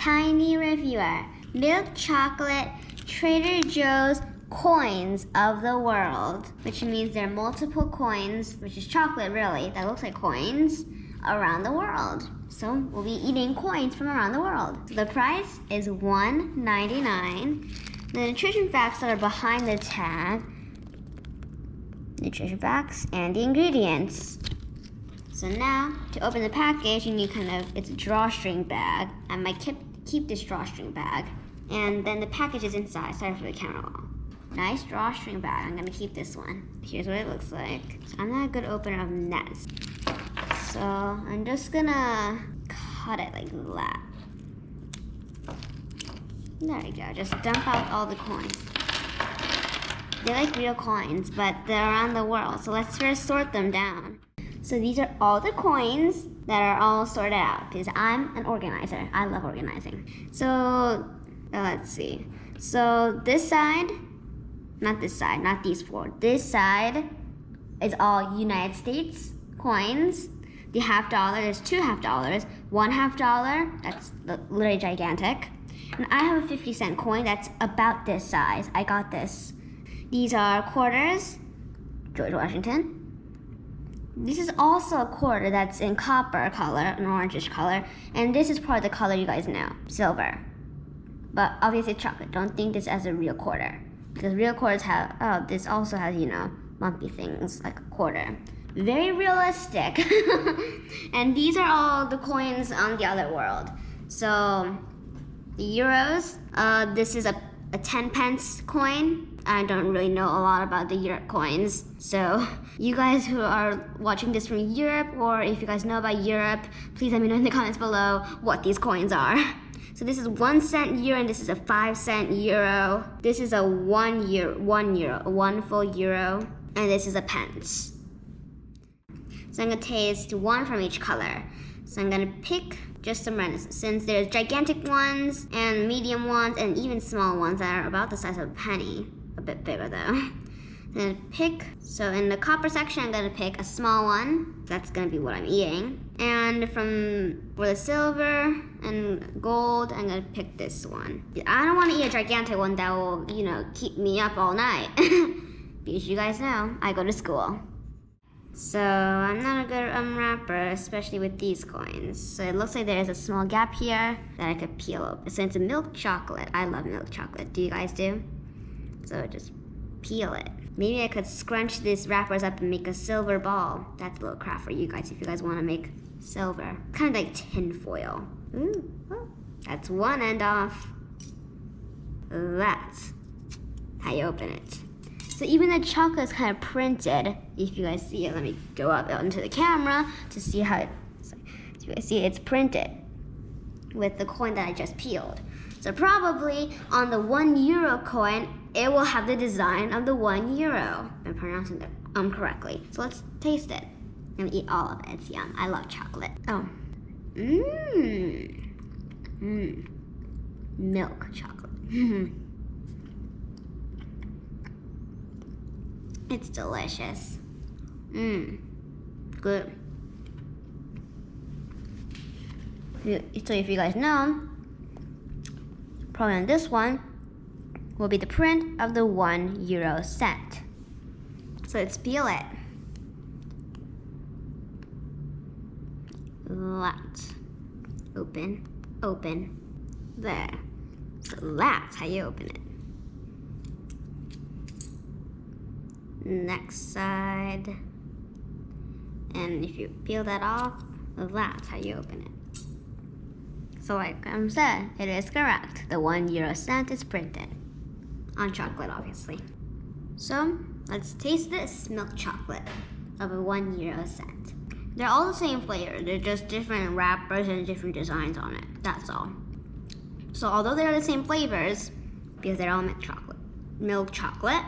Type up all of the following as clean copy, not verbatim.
tiny reviewer. Milk chocolate, Trader Joe's coins of the world, which means there are multiple coins, which is chocolate really, that looks like coins, around the world. So we'll be eating coins from around the world. The price is $1.99. The nutrition facts that are behind the tag, nutrition facts and the ingredients. So now, to open the package, you need it's a drawstring bag. I might keep this drawstring bag. And then the package is inside. Sorry for the camera wall. Nice drawstring bag. I'm gonna keep this one. Here's what it looks like. So I'm not a good opener of nets. So I'm just gonna cut it like that. There we go. Just dump out all the coins. They're like real coins, but they're around the world. So let's first sort them down. So these are all the coins that are all sorted out because I'm an organizer. I love organizing. So let's see. So this side, not this side, not these four. This side is all United States coins. The $50, there's two $50. One $50, that's literally gigantic. And I have a 50-cent coin that's about this size. I got this. These are quarters, George Washington. This is also a quarter that's in copper color, an orangish color. And this is probably the color you guys know, silver. But obviously it's chocolate. Don't think this as a real quarter. Because real quarters have, this also has, bumpy things like a quarter. Very realistic. And these are all the coins on the other world. So the euros, this is a 10 pence coin. I don't really know a lot about the Europe coins. So you guys who are watching this from Europe, or if you guys know about Europe, please let me know in the comments below what these coins are. So this is 1 cent euro and this is a 5 cent euro. This is a 1 full euro, and this is a pence. So I'm gonna taste one from each color. So I'm gonna pick just some random, since there's gigantic ones and medium ones and even small ones that are about the size of a penny. A bit bigger though. I'm gonna pick, so in the copper section I'm gonna pick a small one. That's gonna be what I'm eating. And for the silver and gold, I'm gonna pick this one. I don't wanna eat a gigantic one that will, keep me up all night. Because you guys know, I go to school. So I'm not a good unwrapper, especially with these coins. So it looks like there's a small gap here that I could peel open. So it's a milk chocolate. I love milk chocolate. Do you guys do? So just peel it. Maybe I could scrunch these wrappers up and make a silver ball. That's a little craft for you guys if you guys want to make silver. Kind of like tin foil. Ooh, oh, that's one end off. That's how you open it. So even the chocolate is kind of printed. If you guys see it, let me go up onto the camera to see how so you guys see it's printed with the coin that I just peeled. So probably on the 1 euro coin, it will have the design of the 1 euro. I'm pronouncing it correctly. So let's taste it. I'm gonna eat all of it. It's yum. I love chocolate. Oh. Milk chocolate. It's delicious. Good. So if you guys know, probably on this one will be the print of the 1 euro cent. So let's peel it. Let's open. There. So that's how you open it. Next side, and if you peel that off, that's how you open it. So like I said, it is correct. The 1 euro cent is printed on chocolate, obviously. So let's taste this milk chocolate of a 1 euro cent. They're all the same flavor. They're just different wrappers and different designs on it. That's all. So although they're the same flavors, because they're all milk chocolate,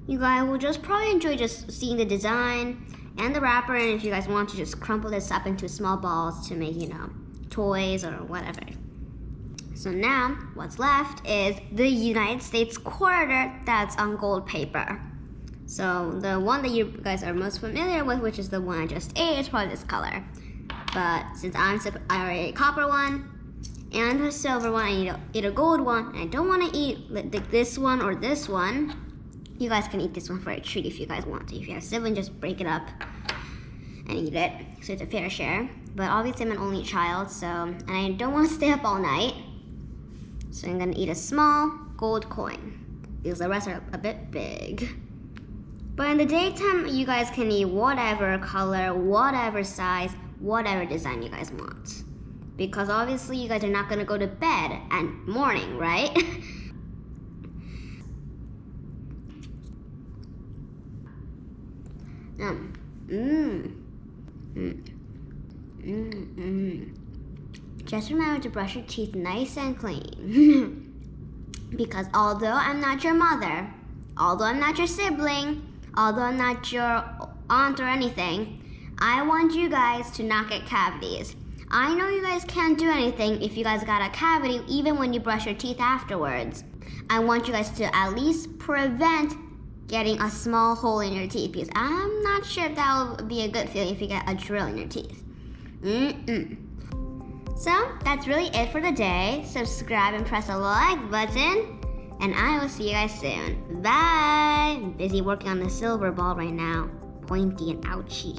you guys will just probably enjoy just seeing the design and the wrapper, and if you guys want to just crumple this up into small balls to make, toys or whatever. So now, what's left is the United States quarter that's on gold paper. So the one that you guys are most familiar with, which is the one I just ate, is probably this color. But since I already ate a copper one, and a silver one. I need to eat a gold one. And I don't want to eat this one or this one. You guys can eat this one for a treat if you guys want to. If you have siblings, just break it up and eat it. So it's a fair share. But obviously I'm an only child, and I don't want to stay up all night. So I'm gonna eat a small gold coin because the rest are a bit big. But in the daytime, you guys can eat whatever color, whatever size, whatever design you guys want. Because obviously you guys are not gonna go to bed at morning, right? Just remember to brush your teeth nice and clean. Because although I'm not your mother, although I'm not your sibling, although I'm not your aunt or anything, I want you guys to not get cavities. I know you guys can't do anything if you guys got a cavity even when you brush your teeth afterwards. I want you guys to at least prevent getting a small hole in your teeth because I'm not sure if that will be a good feeling if you get a drill in your teeth. So that's really it for the day. Subscribe and press the like button, and I will see you guys soon. Bye! I'm busy working on the silver ball right now. Pointy and ouchy.